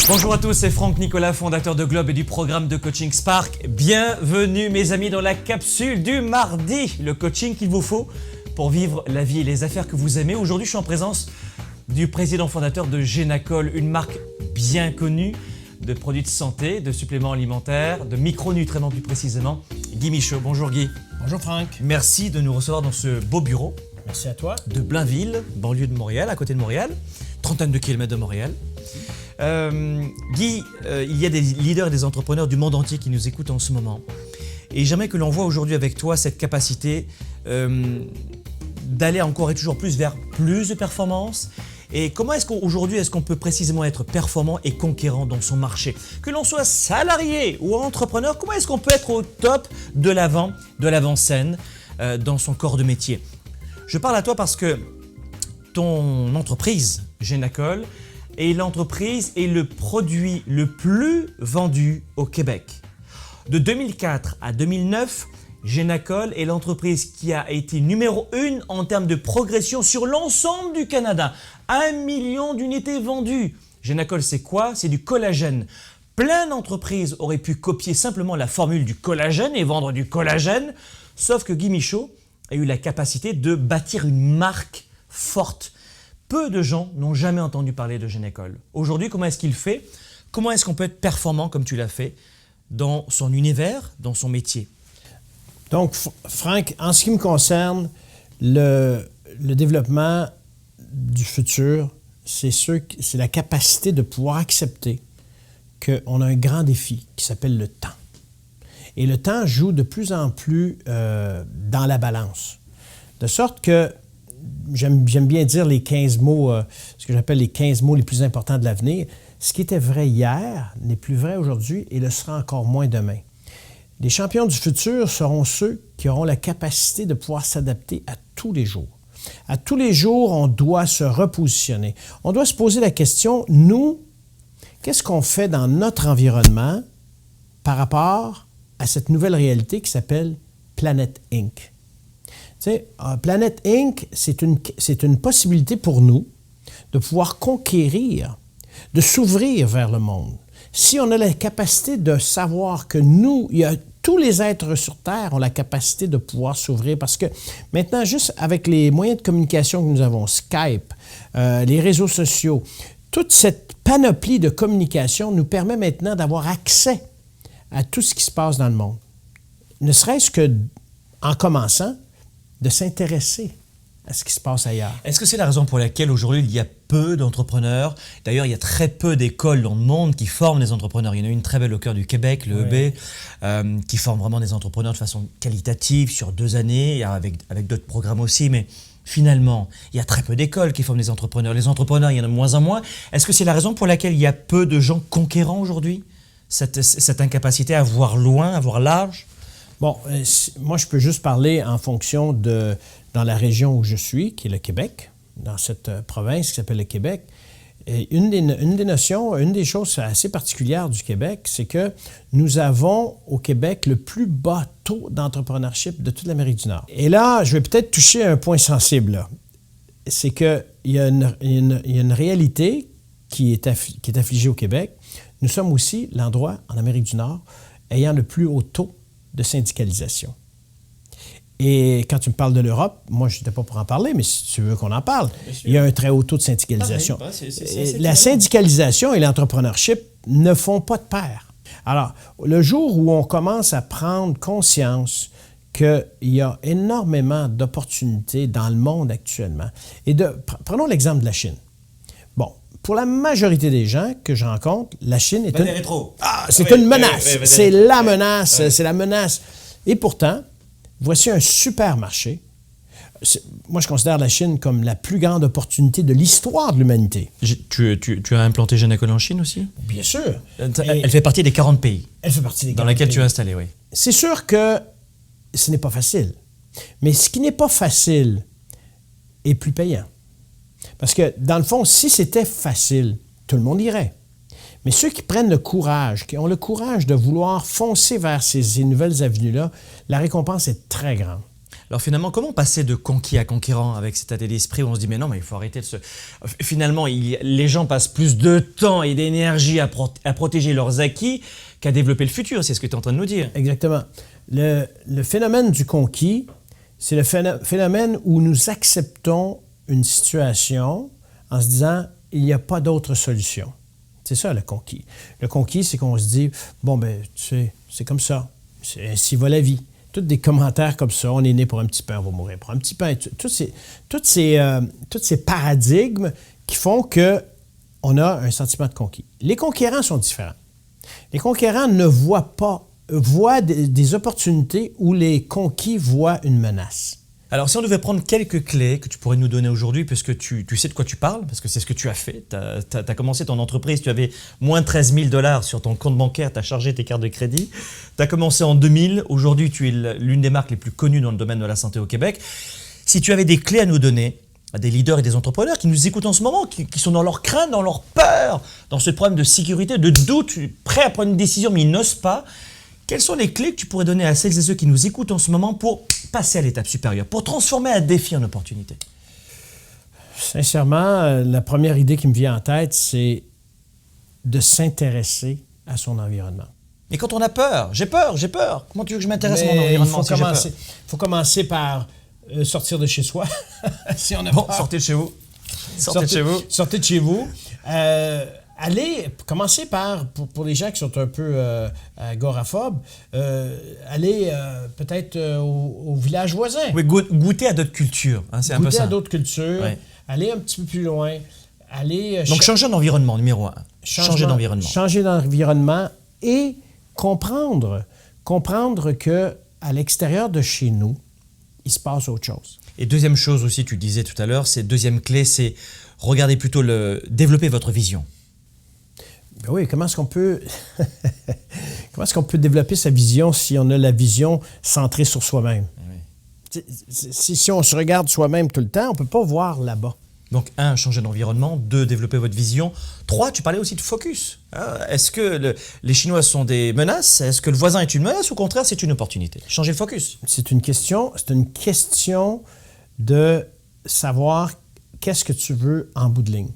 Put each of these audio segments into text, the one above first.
Bonjour à tous, c'est Franck Nicolas, fondateur de Globe et du programme de coaching Spark. Bienvenue mes amis dans la capsule du mardi, le coaching qu'il vous faut pour vivre la vie et les affaires que vous aimez. Aujourd'hui, je suis en présence du président fondateur de Génacol, une marque bien connue de produits de santé, de suppléments alimentaires, de micronutriments plus précisément. Guy Michaud, bonjour Guy. Bonjour Franck. Merci de nous recevoir dans ce beau bureau. Merci à toi. De Blainville, banlieue de Montréal, à côté de Montréal, trentaine de kilomètres de Montréal. Guy, il y a des leaders et des entrepreneurs du monde entier qui nous écoutent en ce moment. Et j'aimerais que l'on voit aujourd'hui avec toi cette capacité d'aller encore et toujours plus vers plus de performance. Et comment est-ce qu'aujourd'hui, est-ce qu'on peut précisément être performant et conquérant dans son marché? Que l'on soit salarié ou entrepreneur, comment est-ce qu'on peut être au top de l'avant-scène dans son corps de métier? Je parle à toi parce que ton entreprise, Génacol, est l'entreprise et le produit le plus vendu au Québec. De 2004 à 2009, Génacol est l'entreprise qui a été numéro 1 en termes de progression sur l'ensemble du Canada. 1 million d'unités vendues. Génacol, c'est quoi? C'est du collagène. Plein d'entreprises auraient pu copier simplement la formule du collagène et vendre du collagène, sauf que Guy Michaud a eu la capacité de bâtir une marque forte. Peu de gens n'ont jamais entendu parler de Génacol. Aujourd'hui, comment est-ce qu'il fait? Comment est-ce qu'on peut être performant comme tu l'as fait dans son univers, dans son métier? Donc, Franck, en ce qui me concerne, le développement du futur, c'est la capacité de pouvoir accepter qu'on a un grand défi qui s'appelle le temps. Et le temps joue de plus en plus dans la balance. De sorte que j'aime bien dire les 15 mots, ce que j'appelle les 15 mots les plus importants de l'avenir. Ce qui était vrai hier n'est plus vrai aujourd'hui et le sera encore moins demain. Les champions du futur seront ceux qui auront la capacité de pouvoir s'adapter à tous les jours. À tous les jours, on doit se repositionner. On doit se poser la question, nous, qu'est-ce qu'on fait dans notre environnement par rapport à cette nouvelle réalité qui s'appelle Planet Inc. Tu sais, Planet Inc., c'est une possibilité pour nous de pouvoir conquérir, de s'ouvrir vers le monde. Si on a la capacité de savoir que nous, tous les êtres sur Terre ont la capacité de pouvoir s'ouvrir parce que maintenant, juste avec les moyens de communication que nous avons, Skype, les réseaux sociaux, toute cette panoplie de communication nous permet maintenant d'avoir accès à tout ce qui se passe dans le monde. Ne serait-ce que, en commençant, de s'intéresser à ce qui se passe ailleurs. Est-ce que c'est la raison pour laquelle aujourd'hui il y a peu d'entrepreneurs? D'ailleurs, il y a très peu d'écoles dans le monde qui forment des entrepreneurs. Il y en a une très belle au cœur du Québec, le EB, qui forme vraiment des entrepreneurs de façon qualitative sur 2 années, avec d'autres programmes aussi, mais finalement, il y a très peu d'écoles qui forment des entrepreneurs. Les entrepreneurs, il y en a de moins en moins. Est-ce que c'est la raison pour laquelle il y a peu de gens conquérants aujourd'hui? Cette incapacité à voir loin, à voir large? Bon, moi, je peux juste parler en fonction dans la région où je suis, qui est le Québec, dans cette province qui s'appelle le Québec. Et une des choses assez particulières du Québec, c'est que nous avons au Québec le plus bas taux d'entrepreneurship de toute l'Amérique du Nord. Et là, je vais peut-être toucher un point sensible, là. C'est qu'il y a une réalité qui est affligée au Québec. Nous sommes aussi l'endroit en Amérique du Nord ayant le plus haut taux de syndicalisation. Et quand tu me parles de l'Europe, moi, je n'étais pas pour en parler, mais si tu veux qu'on en parle, il y a un très haut taux de syndicalisation. La syndicalisation et l'entrepreneurship ne font pas de pair. Alors, le jour où on commence à prendre conscience qu'il y a énormément d'opportunités dans le monde actuellement, et prenons l'exemple de la Chine. Bon, pour la majorité des gens que je rencontre, la Chine est une menace. C'est la menace. C'est la menace. Et pourtant, voici un super marché. Moi, je considère la Chine comme la plus grande opportunité de l'histoire de l'humanité. Tu as implanté Génacol en Chine aussi? Bien sûr. Elle fait partie des 40 pays. Elle fait partie des 40 dans lesquels pays. Tu es installé, oui. C'est sûr que ce n'est pas facile. Mais ce qui n'est pas facile est plus payant. Parce que, dans le fond, si c'était facile, tout le monde irait. Mais ceux qui prennent le courage, qui ont le courage de vouloir foncer vers ces nouvelles avenues-là, la récompense est très grande. Alors finalement, comment passer de conquis à conquérant avec cet état d'esprit où on se dit mais non, mais il faut arrêter de se... Finalement, les gens passent plus de temps et d'énergie à protéger leurs acquis qu'à développer le futur, c'est ce que tu es en train de nous dire. Exactement. Le phénomène du conquis, c'est le phénomène où nous acceptons une situation en se disant il n'y a pas d'autre solution. C'est ça le conquis. Le conquis, c'est qu'on se dit bon, ben, tu sais, c'est comme ça. Ainsi va la vie. Tous des commentaires comme ça, on est né pour un petit pain, on va mourir pour un petit pain. Tous ces paradigmes qui font qu'on a un sentiment de conquis. Les conquérants sont différents. Les conquérants ne voient des opportunités où les conquis voient une menace. Alors, si on devait prendre quelques clés que tu pourrais nous donner aujourd'hui, puisque tu sais de quoi tu parles, parce que c'est ce que tu as fait. Tu as commencé ton entreprise, tu avais moins 13 000 $ sur ton compte bancaire, tu as chargé tes cartes de crédit. Tu as commencé en 2000. Aujourd'hui, tu es l'une des marques les plus connues dans le domaine de la santé au Québec. Si tu avais des clés à nous donner, à des leaders et des entrepreneurs qui nous écoutent en ce moment, qui sont dans leur crainte, dans leur peur, dans ce problème de sécurité, de doute, prêts à prendre une décision, mais ils n'osent pas, quelles sont les clés que tu pourrais donner à celles et ceux qui nous écoutent en ce moment pour passer à l'étape supérieure, pour transformer un défi en opportunité? Sincèrement, la première idée qui me vient en tête, c'est de s'intéresser à son environnement. Mais quand on a peur, j'ai peur. Comment tu veux que je m'intéresse à mon environnement si j'ai peur? Il faut commencer par sortir de chez soi. Si on a bon, peur. sortez de chez vous. Sortez de chez vous. Commencez par, pour les gens qui sont un peu agoraphobes, allez peut-être au village voisin. Oui, goûter à d'autres cultures. Hein, c'est un peu ça. Goûter à d'autres cultures. Ouais. Aller un petit peu plus loin. Donc, changer d'environnement, numéro 1. Changer d'environnement. Changer d'environnement et comprendre qu'à l'extérieur de chez nous, il se passe autre chose. Et deuxième chose aussi, tu disais tout à l'heure, deuxième clé, c'est regarder plutôt développer votre vision. Ben oui, comment est-ce qu'on peut développer sa vision si on a la vision centrée sur soi-même? Oui. Si on se regarde soi-même tout le temps, on ne peut pas voir là-bas. Donc, 1, changer d'environnement. 2, développer votre vision. 3, tu parlais aussi de focus. Est-ce que les Chinois sont des menaces? Est-ce que le voisin est une menace ou au contraire, c'est une opportunité? Changer le focus. C'est une question de savoir qu'est-ce que tu veux en bout de ligne.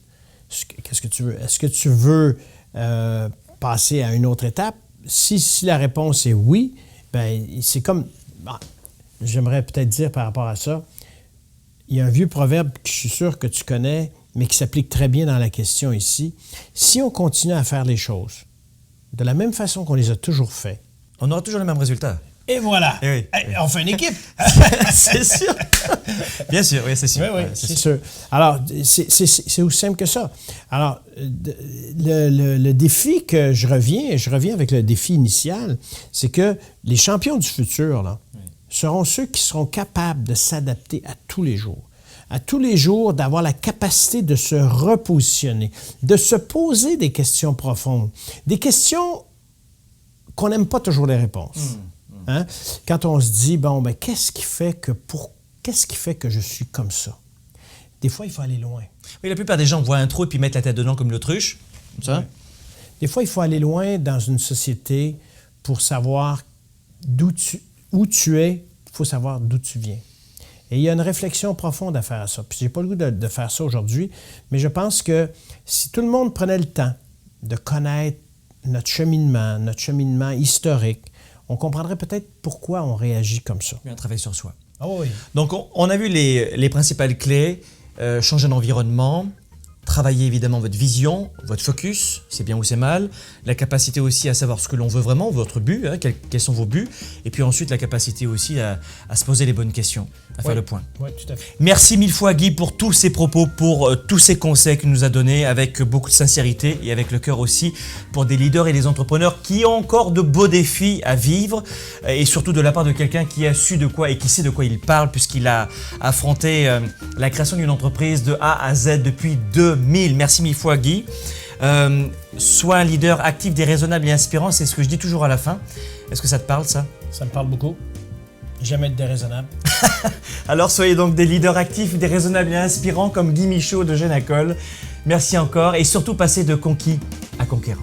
Qu'est-ce que tu veux? Est-ce que tu veux passer à une autre étape? Si la réponse est oui, bien, c'est comme... j'aimerais peut-être dire par rapport à ça, il y a un vieux proverbe que je suis sûr que tu connais, mais qui s'applique très bien dans la question ici. Si on continue à faire les choses de la même façon qu'on les a toujours fait, on aura toujours le même résultat. Et voilà. Et oui. On fait une équipe. C'est sûr. Bien sûr, oui, c'est sûr. Oui, c'est sûr. Alors, c'est aussi simple que ça. Alors, le défi que je reviens avec le défi initial, c'est que les champions du futur, là, seront ceux qui seront capables de s'adapter à tous les jours. À tous les jours, d'avoir la capacité de se repositionner, de se poser des questions profondes, des questions qu'on n'aime pas toujours les réponses. Hein? Quand on se dit, bon, ben, qu'est-ce qui fait que je suis comme ça? Des fois, il faut aller loin. Oui, la plupart des gens voient un trou et puis mettent la tête dedans comme l'autruche. Comme ça. Oui. Des fois, il faut aller loin dans une société pour savoir où tu es, il faut savoir d'où tu viens. Et il y a une réflexion profonde à faire à ça. Puis, je n'ai pas le goût de faire ça aujourd'hui, mais je pense que si tout le monde prenait le temps de connaître notre cheminement historique, on comprendrait peut-être pourquoi on réagit comme ça. Un travail sur soi. Oh oui. Donc, on a vu les principales clés. Changer d'environnement, travailler évidemment votre vision, votre focus, c'est bien ou c'est mal. La capacité aussi à savoir ce que l'on veut vraiment, votre but, hein, quels sont vos buts. Et puis ensuite, la capacité aussi à se poser les bonnes questions, à faire le point. Oui, tout à fait. Merci mille fois, Guy, pour tous ces propos, pour tous ces conseils qu'il nous a donnés avec beaucoup de sincérité et avec le cœur aussi pour des leaders et des entrepreneurs qui ont encore de beaux défis à vivre et surtout de la part de quelqu'un qui a su de quoi et qui sait de quoi il parle puisqu'il a affronté la création d'une entreprise de A à Z depuis 2000. Merci mille fois, Guy. Sois un leader actif, déraisonnable et inspirant, c'est ce que je dis toujours à la fin. Est-ce que ça te parle, ça? Ça me parle beaucoup. Jamais être déraisonnable. Alors soyez donc des leaders actifs, déraisonnables et inspirants comme Guy Michaud de Génacol. Merci encore et surtout passez de conquis à conquérant.